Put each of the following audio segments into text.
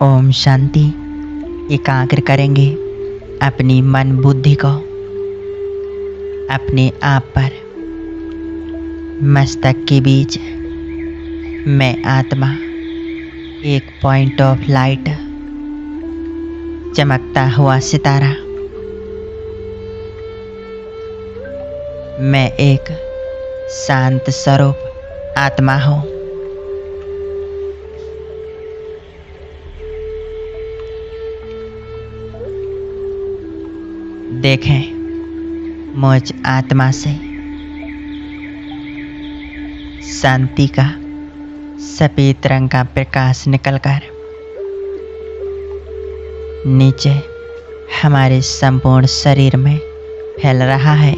ओम शांति। एकाग्र करेंगे अपनी मन बुद्धि को अपने आप पर। मस्तक के बीच मैं आत्मा एक पॉइंट ऑफ लाइट, चमकता हुआ सितारा। मैं एक शांत स्वरूप आत्मा हूँ। देखें, मुझ आत्मा से शांति का सफेद रंग का प्रकाश निकलकर नीचे हमारे संपूर्ण शरीर में फैल रहा है।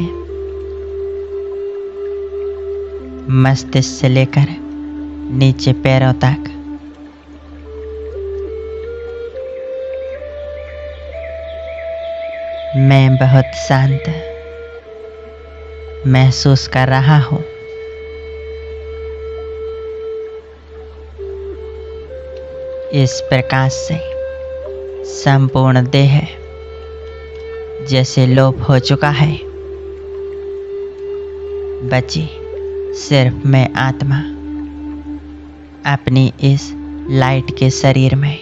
मस्तिष्क से लेकर नीचे पैरों तक मैं बहुत शांत महसूस कर रहा हूँ। इस प्रकाश से संपूर्ण देह जैसे लोप हो चुका है। बची सिर्फ मैं आत्मा अपनी इस लाइट के शरीर में।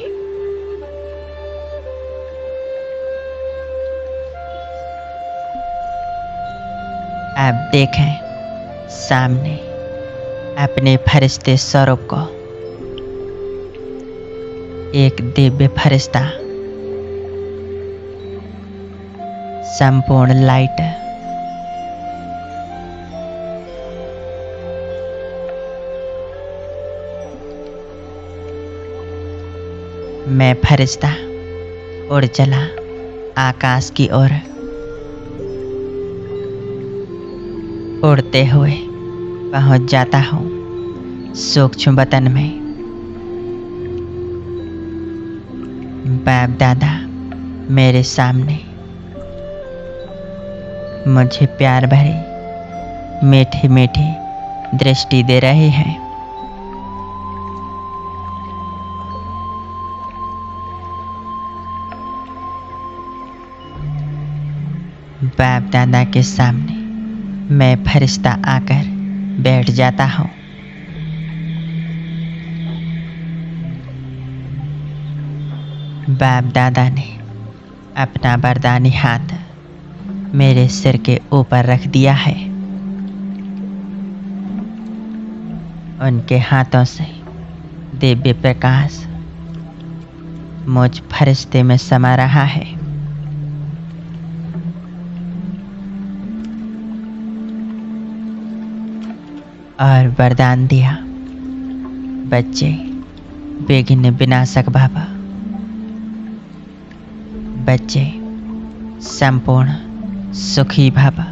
अब देखें सामने अपने फरिश्ते स्वरूप को। एक दिव्य फरिश्ता संपूर्ण लाइट मैं फरिश्ता उड़ चला आकाश की ओर। उड़ते हुए पहुंच जाता हूँ सूक्ष्म वतन में। बाप दादा मेरे सामने मुझे प्यार भरी मीठी मीठी दृष्टि दे रहे हैं। बाप दादा के सामने मैं फरिश्ता आकर बैठ जाता हूँ। बाप दादा ने अपना वरदानी हाथ मेरे सिर के ऊपर रख दिया है। उनके हाथों से दिव्य प्रकाश मुझ फरिश्ते में समा रहा है। और वरदान दिया, बच्चे विघ्न विनाशक बाबा। बच्चे संपूर्ण सुखी बाबा।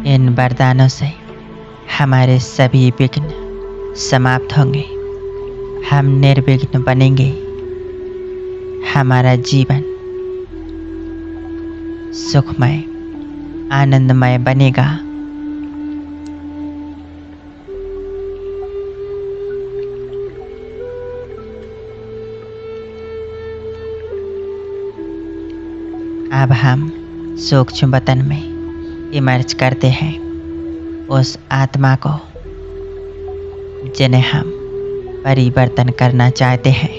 इन वरदानों से हमारे सभी विघ्न समाप्त होंगे। हम निर्विघ्न बनेंगे। हमारा जीवन सुखमय आनंदमय बनेगा। अब हम सूक्ष्म वतन में इमर्ज करते हैं उस आत्मा को जिन्हें हम परिवर्तन करना चाहते हैं।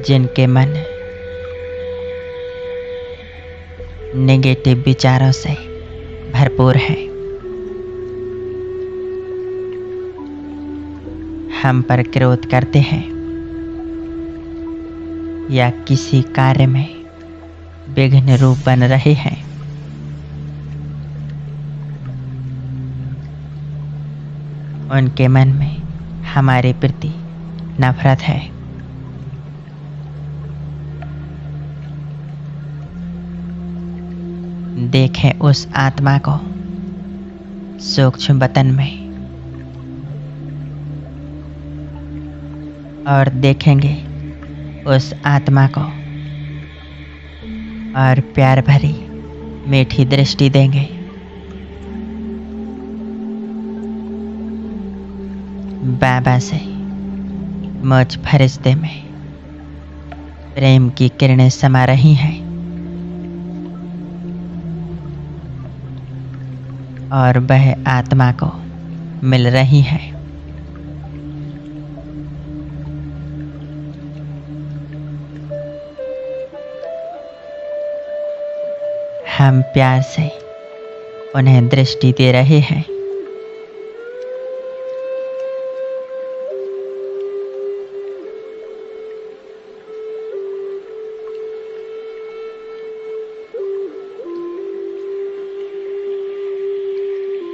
जिनके मन नेगेटिव विचारों से भरपूर है। हम पर क्रोध करते हैं या किसी कार्य में विघ्न रूप बन रहे हैं। उनके मन में हमारे प्रति नफरत है। देखें उस आत्मा को सूक्ष्म वतन में और देखेंगे उस आत्मा को और प्यार भरी मीठी दृष्टि देंगे। बाबा से मुझ फरिश्ते में प्रेम की किरणें समा रही हैं और वह आत्मा को मिल रही है। हम प्यार से उन्हें दृष्टि दे रहे हैं।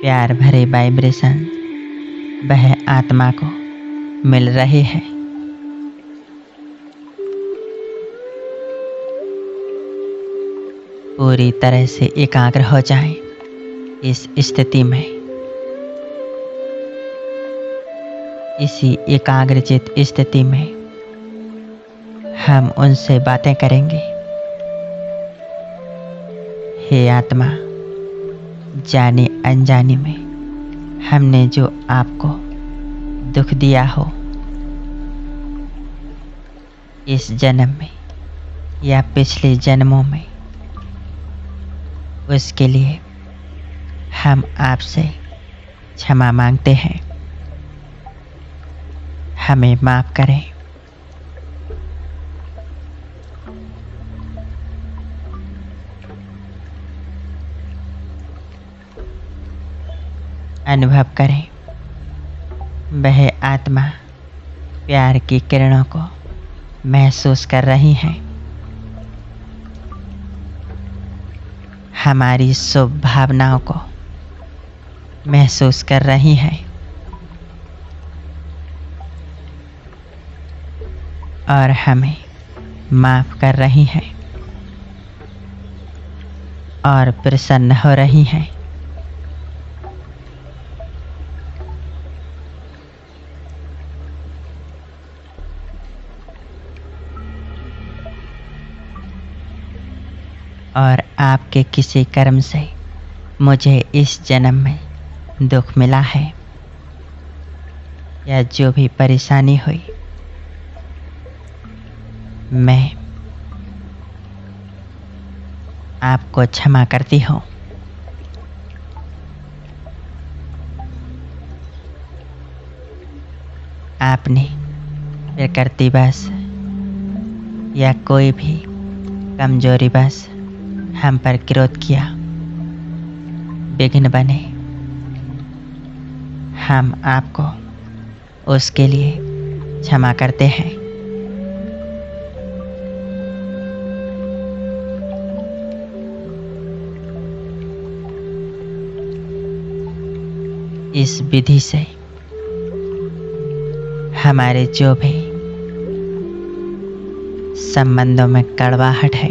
प्यार भरे वाइब्रेशन वह आत्मा को मिल रहे हैं। पूरी तरह से एकाग्र हो जाएं इस स्थिति में। इसी एकाग्रचित स्थिति में हम उनसे बातें करेंगे। हे आत्मा, जाने अनजाने में हमने जो आपको दुख दिया हो, इस जन्म में या पिछले जन्मों में, उसके लिए हम आपसे क्षमा मांगते हैं। हमें माफ करें। अनुभव करें वह आत्मा प्यार की किरणों को महसूस कर रही हैं। हमारी शुभ भावनाओं को महसूस कर रही हैं और हमें माफ कर रही हैं और प्रसन्न हो रही हैं। और आपके किसी कर्म से मुझे इस जन्म में दुख मिला है या जो भी परेशानी हुई, मैं आपको क्षमा करती हूँ। आपने प्रकृति बस या कोई भी कमजोरी बस हम पर क्रोध किया, विघ्न बने, हम आपको उसके लिए क्षमा करते हैं। इस विधि से हमारे जो भी संबंधों में कड़वाहट है,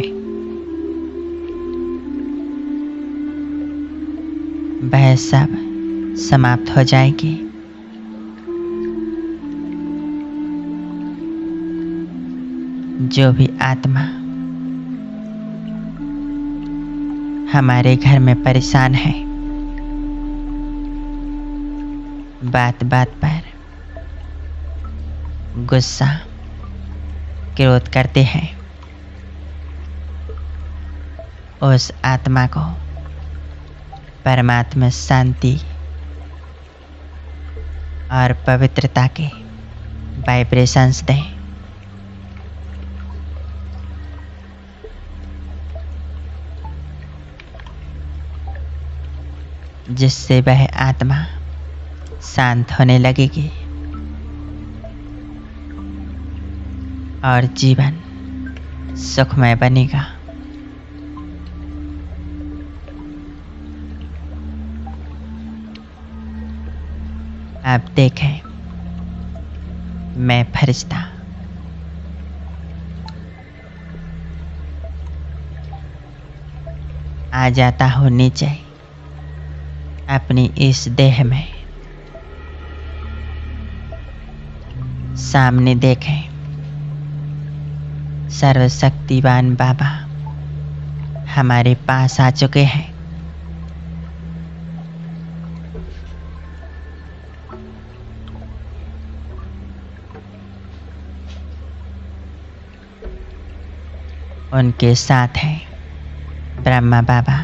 वह सब समाप्त हो जाएगी। जो भी आत्मा हमारे घर में परेशान है, बात बात पर गुस्सा क्रोध करते हैं, उस आत्मा को परमात्मा शांति और पवित्रता के वाइब्रेशंस दें। जिससे वह आत्मा शांत होने लगेगी और जीवन सुखमय बनेगा। आप देखें, मैं फरिश्ता आ जाता हूँ नीचे अपनी इस देह में। सामने देखें, सर्वशक्तिवान बाबा हमारे पास आ चुके हैं। उनके साथ हैं ब्रह्मा बाबा,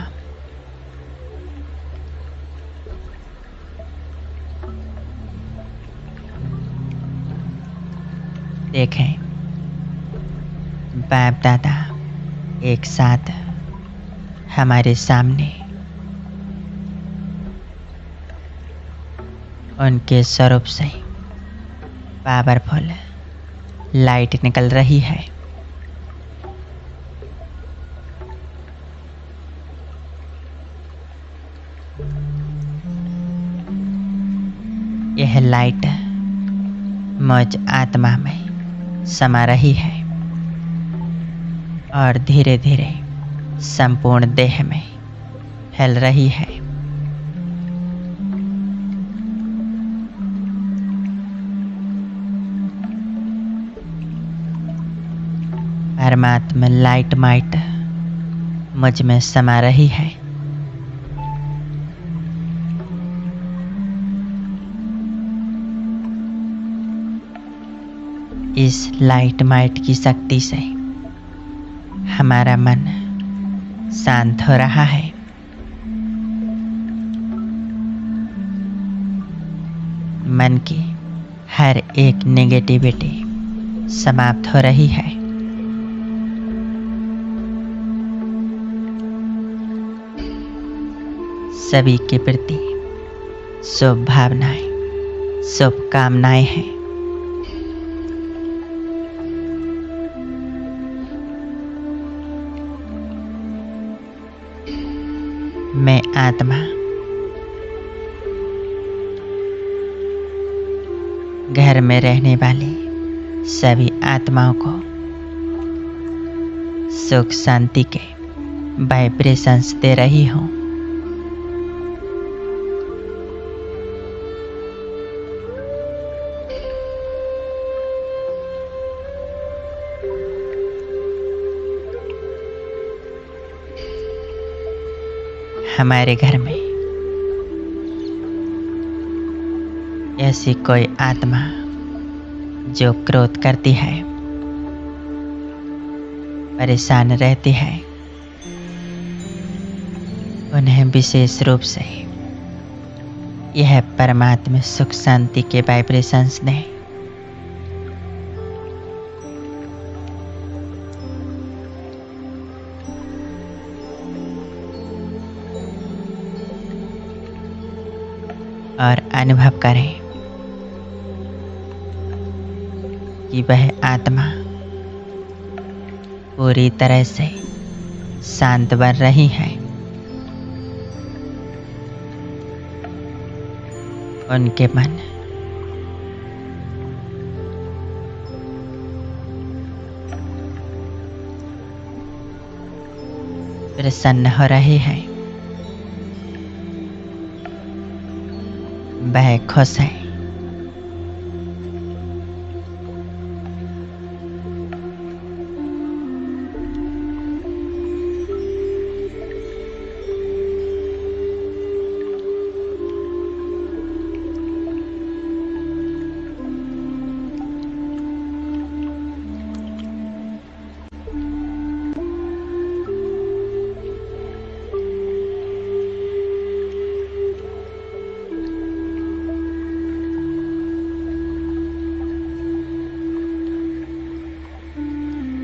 देखें बाप दादा एक साथ हमारे सामने। उनके स्वरूप से पावरफुल लाइट निकल रही है। यह लाइट मुझ आत्मा में समा रही है और धीरे धीरे संपूर्ण देह में फैल रही है। परमात्मा लाइट माइट मुझ में समा रही है। इस लाइट माइट की शक्ति से हमारा मन शांत हो रहा है। मन की हर एक नेगेटिविटी समाप्त हो रही है। सभी के प्रति शुभ भावनाएं, शुभ कामनाएं हैं। मैं आत्मा घर में रहने वाली सभी आत्माओं को सुख शांति के वाइब्रेशंस दे रही हूँ। हमारे घर में ऐसी कोई आत्मा जो क्रोध करती है, परेशान रहती है, उन्हें विशेष रूप से यह परमात्मा सुख शांति के वाइब्रेशंस दें। और अनुभव करें कि वह आत्मा पूरी तरह से शांत बन रही है। उनके मन प्रसन्न हो रहे हैं। वह खुश है।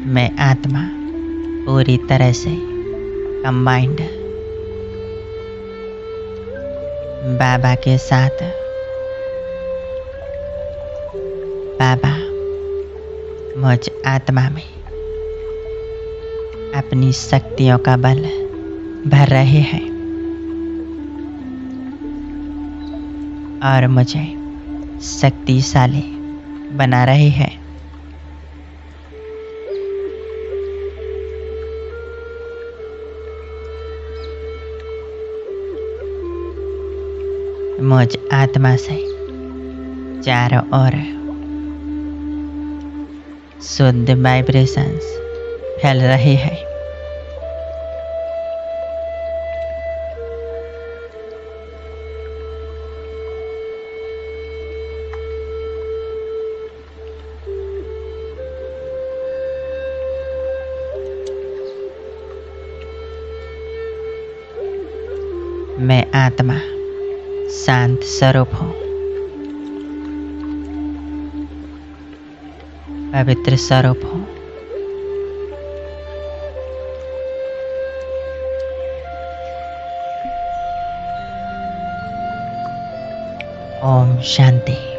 मैं आत्मा पूरी तरह से कंबाइंड बाबा के साथ। बाबा मुझ आत्मा में अपनी शक्तियों का बल भर रहे हैं और मुझे शक्तिशाली बना रहे हैं। मुझ आत्मा से चारों ओर शुद्ध वाइब्रेशंस फैल रहे हैं। मैं आत्मा शांत स्वरूप हूँ, पवित्र स्वरूप हूँ। ओम शांति।